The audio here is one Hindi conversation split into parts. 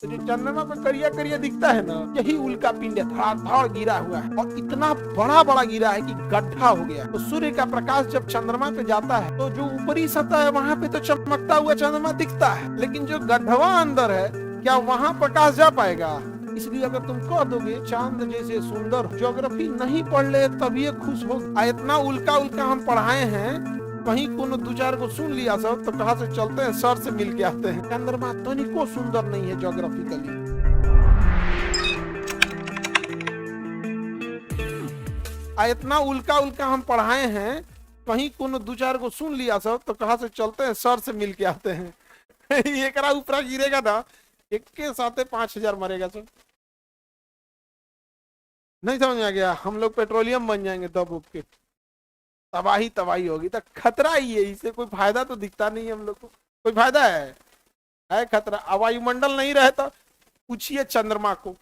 तो जो चंद्रमा पे करिया करिया दिखता है ना, यही उल्का पिंड है, धड़ाधड़ गिरा हुआ है और इतना बड़ा बड़ा गिरा है कि गड्ढा हो गया। तो सूर्य का प्रकाश जब चंद्रमा पे जाता है तो जो ऊपरी सतह है वहां पे तो चमकता हुआ चंद्रमा दिखता है, लेकिन जो गड्ढवा अंदर है क्या वहां प्रकाश जा पाएगा? इसलिए अगर तुम कह दोगे चांद जैसे सुंदर, ज्योग्राफी नहीं पढ़ ले तभी खुश हो। इतना उल्का उल्का हम पढ़ाए हैं, कहीं कोनो दो चार को सुन लिया सब तो कहाँ से चलते हैं, सर से मिल के आते हैं। चंद्रमा तनिको सुंदर नहीं है ज्योग्राफिकली। इतना उल्का उल्का हम पढ़ाए हैं, कहीं कोनो दो चार को सुन लिया सब तो कहाँ से चलते हैं, सर से मिल के आते हैं। एक ऊपर गिरेगा ना, एक के साथ 5,000 मरेगा सब। नहीं समझ में आ गया? हम लोग पेट्रोलियम बन जाएंगे दब उब के, तबाही तबाही होगी। तो खतरा ही है, इससे कोई फायदा तो दिखता नहीं है हम लोग को। कोई फायदा है खतरा। वायुमंडल नहीं रहे तो पूछिए चंद्रमा को,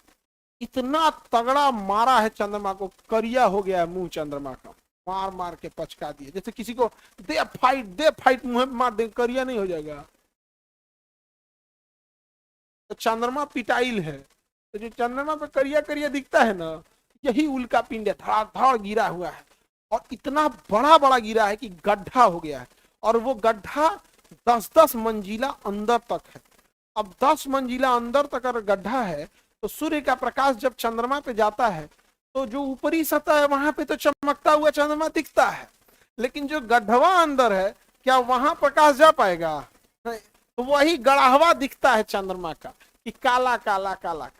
इतना तगड़ा मारा है चंद्रमा को, करिया हो गया है मुंह चंद्रमा का, मार मार के पचका दिए। जैसे किसी को दे फाइट मुंह मार दे, करिया नहीं हो जाएगा? तो चंद्रमा पिटाइल है। तो जो चंद्रमा पे करिया करिया दिखता है ना, यही उल्का पिंड है, धड़ाधड़ गिरा हुआ है और इतना बड़ा बड़ा गिरा है कि गड्ढा हो गया है। और वो गड्ढा 10-10 मंजिला अंदर तक है। अब 10 मंजिला अंदर तक अगर गड्ढा है तो सूर्य का प्रकाश जब चंद्रमा पे जाता है तो जो ऊपरी सतह है वहां पे तो चमकता हुआ चंद्रमा दिखता है, लेकिन जो गड्ढवा अंदर है क्या वहां प्रकाश जा पाएगा? तो वही गड़ाहवा दिखता है चंद्रमा का कि काला काला काला काला।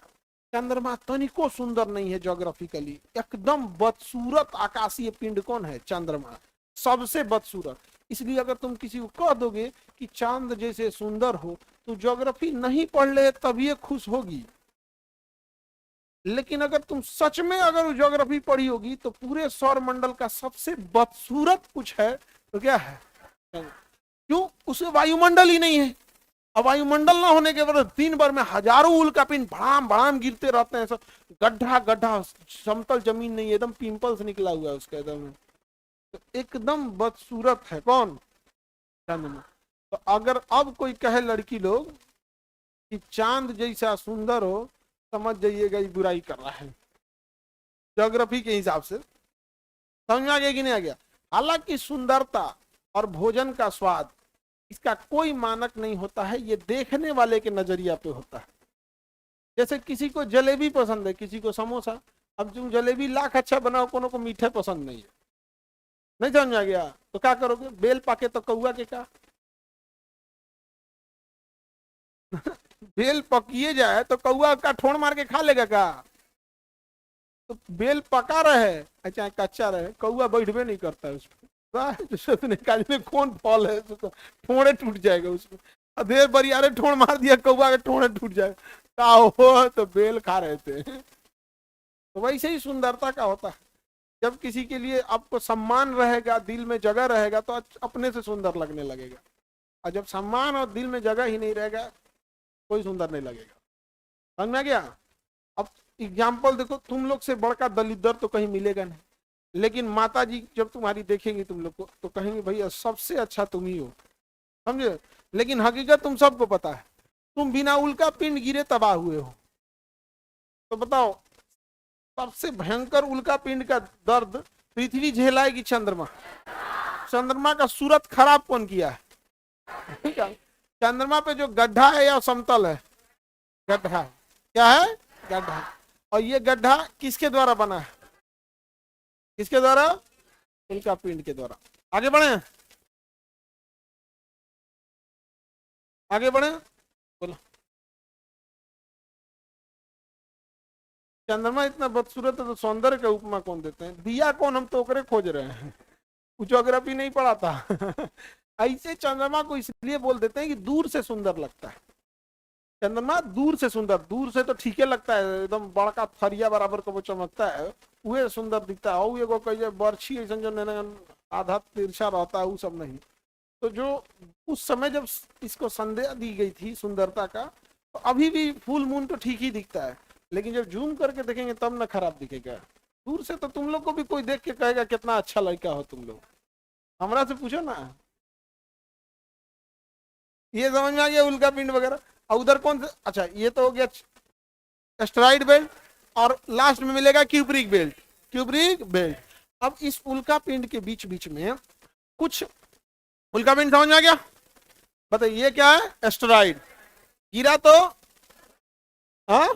चंद्रमा तनिको सुंदर नहीं है ज्योग्राफिकली, एकदम बदसूरत आकाशीय पिंड कौन है? चंद्रमा, सबसे बदसूरत। इसलिए अगर तुम किसी को कह दोगे कि चांद जैसे सुंदर हो तो ज्योग्राफी नहीं पढ़ ले तभी खुश होगी। लेकिन अगर तुम सच में अगर ज्योग्राफी पढ़ी होगी तो पूरे सौर मंडल का सबसे बदसूरत कुछ है तो क्या है? क्यों? उसे वायुमंडल ही नहीं है। अब वायुमंडल ना होने के बाद दिन भर में हजारों उल्का पिंड भड़ाम भड़ाम गिरते रहते हैं, सब गड्ढा गड्ढा, समतल जमीन नहीं है, एकदम पिंपल्स निकला हुआ है उसका एकदम। तो एकदम बदसूरत है कौन? चंद्रमा। तो अगर अब कोई कहे लड़की लोग कि चांद जैसा सुंदर हो, समझ जाइएगा ये बुराई कर रहा है ज्योग्राफी के हिसाब से। समझ में आ गया कि नहीं आ गया? हालांकि सुंदरता और भोजन का स्वाद इसका कोई मानक नहीं होता है, ये देखने वाले के नजरिया पे होता है। जैसे किसी को जलेबी पसंद है, किसी को समोसा। अब तुम जलेबी लाख अच्छा बनाओ, कोनो को मीठे पसंद नहीं है। नहीं समझ आ गया? तो क्या करोगे? बेल पाके तो कौआ के का। बेल पकिए जाए तो कौआ का ठोड़ मार के खा लेगा का? तो बेल पका रहे चाहे कच्चा रहे, कौआ बैठबे नहीं करता है उसमें। में कौन फल है ठोड़े टूट जाएगा उसमें। अधेर बरियारे ठोड़ मार दिया, कौआ के ठोड़े टूट जाएगा। हो तो बेल खा रहे थे। तो वैसे ही सुंदरता का होता है, जब किसी के लिए आपको सम्मान रहेगा, दिल में जगह रहेगा तो अपने से सुंदर लगने लगेगा। और जब सम्मान और दिल में जगह ही नहीं रहेगा, कोई सुंदर नहीं लगेगा। समझ में आ गया? अब एग्जाम्पल देखो, तुम लोग से बड़का दलिद्र तो कहीं मिलेगा नहीं, लेकिन माता जी जब तुम्हारी देखेंगी तुम लोग को तो कहेंगे भैया सबसे अच्छा तुम ही हो। समझे? लेकिन हकीकत तुम सबको पता है, तुम बिना उल्का पिंड गिरे तबाह हुए हो। तो बताओ, सबसे भयंकर उल्का पिंड का दर्द पृथ्वी झेलाएगी चंद्रमा? चंद्रमा का सूरत खराब कौन किया है? ठीक है, चंद्रमा पे जो गड्ढा है या समतल है? गड्ढा है। क्या है? गड्ढा। और ये गड्ढा किसके द्वारा बना है? किसके द्वारा? उल्का पिंड के द्वारा। आगे बढ़े, आगे बढ़े, बोलो। चंद्रमा इतना बदसूरत है तो सौंदर्य का उपमा कौन देते हैं? दिया कौन? हम तो ओकरे खोज रहे हैं, ज्योग्राफी नहीं पढ़ा था। ऐसे चंद्रमा को इसलिए बोल देते हैं कि दूर से सुंदर लगता है। चंद्रमा दूर से सुंदर, दूर से तो ठीक है लगता है, एकदम बड़का थरिया बराबर को वो चमकता है, वह सुंदर दिखता है। एगो कहिए बर्छी ऐसा जो आधा तिरछा रहता है, वो सब नहीं। तो जो उस समय जब इसको संदेह दी गई थी सुंदरता का, तो अभी भी फुल मून तो ठीक ही दिखता है, लेकिन जब जूम करके देखेंगे तब ना खराब दिखेगा। दूर से तो तुम लोग को भी कोई देख के कहेगा कितना अच्छा लड़का हो तुम लोग। हमरा से पूछो ना, ये समझ में आ गया उल्का पिंड वगैरह। और उधर कौन सा, अच्छा ये तो हो गया एस्टेरॉइड बेल्ट, और लास्ट में मिलेगा क्यूब्रिक बेल्ट, क्यूब्रिक बेल्ट। अब इस उल्का पिंड के बीच बीच में कुछ, उल्का पिंड समझ में आ गया, बताइए ये क्या है, एस्टेरॉइड। गिरा तो हाँ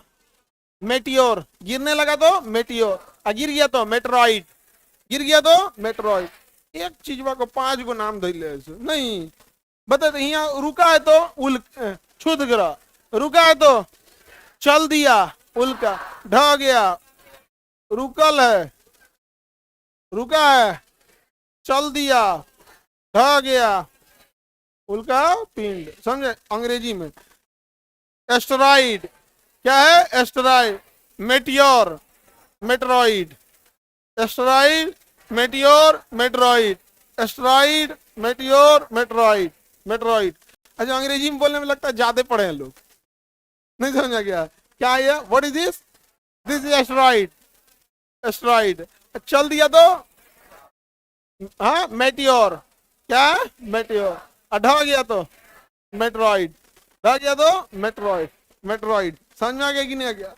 मेटियोर, गिरने लगा तो मेटियोर, गिर गया तो मेटेरॉइड, गिर गया तो मेटेरॉइड। एक चीज को 5 गो नाम धैले नहीं बता, यहाँ रुका है तो क्षुद्र ग्रह, रुका है तो चल दिया उल्का, ढह गया, रुकल है, रुका है, चल दिया, ढह गया, उल्का पिंड, समझे अंग्रेजी में। एस्टेरॉइड क्या है, asteroid, meteor, meteoroid, asteroid, meteor, meteoroid, asteroid, meteor, meteoroid, meteoroid. अच्छा अंग्रेजी में बोलने में लगता है ज्यादा पढ़े हैं लोग, नहीं समझा गया क्या है, what is this, this is asteroid, asteroid. चल दिया तो हाँ मेटियोर, क्या है मेटियोर, ढह गया तो मेटेरॉइड, ढह गया तो मेटेरॉइड, मेटेरॉइड। समझ में आ गया कि नहीं आ गया।